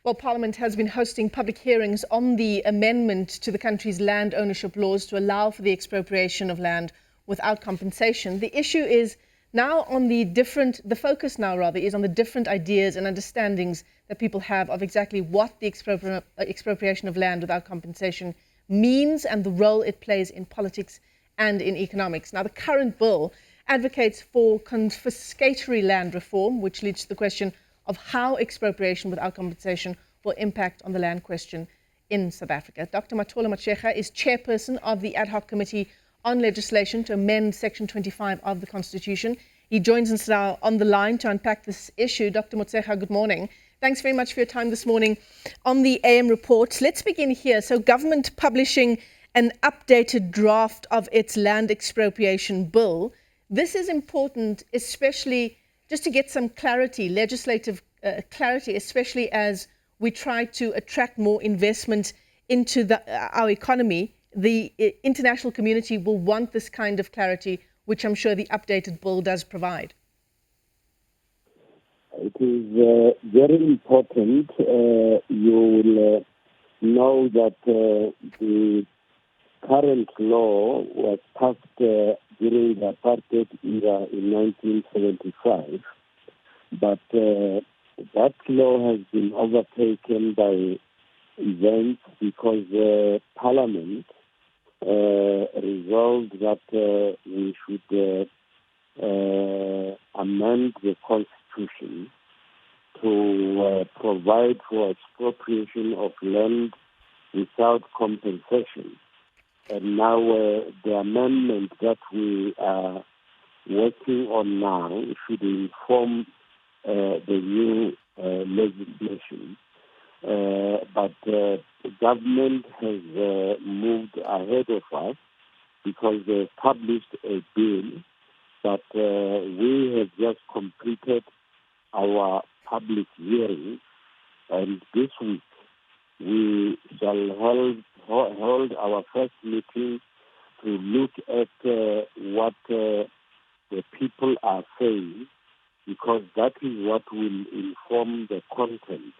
Well, Parliament has been hosting public hearings on the amendment to the country's land ownership laws to allow for the expropriation of land without compensation. The issue is now on the focus now rather is on the different ideas and understandings that people have of exactly what the expropriation of land without compensation means and the role it plays in politics and in economics. Now, the current bill advocates for confiscatory land reform, which leads to the question of how expropriation without compensation will impact on the land question in South Africa. Dr. Mathole Motshekga is chairperson of the Ad Hoc Committee on Legislation to amend Section 25 of the Constitution. He joins us now on the line to unpack this issue. Dr. Motshekga, good morning. Thanks very much for your time this morning on the AM report. Let's begin here. So, government publishing an updated draft of its land expropriation bill. This is important, especially just to get some clarity, legislative clarity, especially as we try to attract more investment into our economy. The international community will want this kind of clarity, which I'm sure the updated bill does provide. It is very important. You will know that the current law was passed during the apartheid era in 1975, but that law has been overtaken by events because Parliament resolved that we should amend the Constitution to provide for expropriation of land without compensation. And now the amendment that we are working on now should inform the new legislation. But the government has moved ahead of us because they published a bill, but we have just completed our public hearing, and this week we shall hold our first meeting to look at what the people are saying, because that is what will inform the content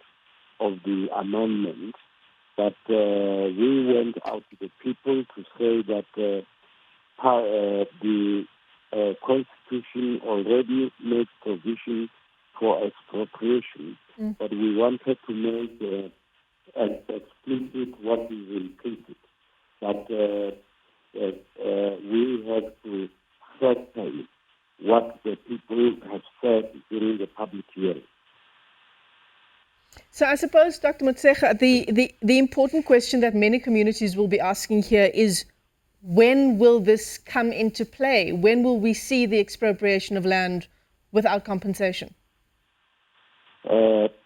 of the amendment. But we went out to the people to say that the Constitution already makes provision for expropriation, but we wanted to make explicit what is implicit. But we have to certify what the people have said during the public hearing. So I suppose, Dr. Motshekga, the important question that many communities will be asking here is, when will this come into play? When will we see the expropriation of land without compensation?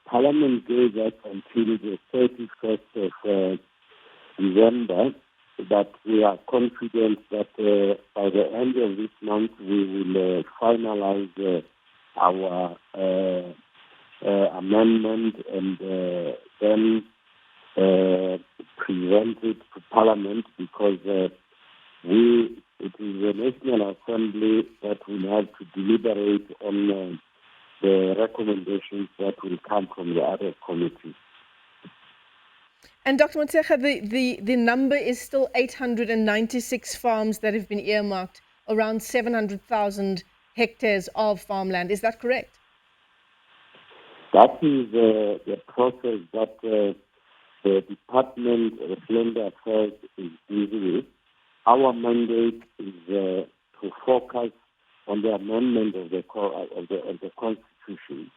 Parliament gave us until the 31st of December, but we are confident that by the end of this month we will finalize our amendment and then present it to Parliament, because it is the National Assembly that will have to deliberate on the recommendations that will come from the other committees. And Dr. Motshekga, the number is still 896 farms that have been earmarked, around 700,000 hectares of farmland. Is that correct? That is the process that the Department of Land Affairs is busy with. Our mandate is to focus on the amendment of the Constitution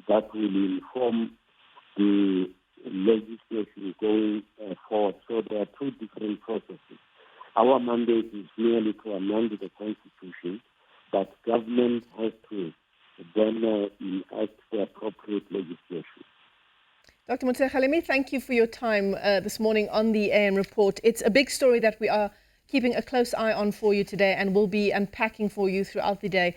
that will inform the legislation going forward. So there are two different processes. Our mandate is merely to amend the Constitution, but government has to then enact the appropriate legislation. Dr. Motshekga, let me thank you for your time this morning on the AM report. It's a big story that we are keeping a close eye on for you today and will be unpacking for you throughout the day.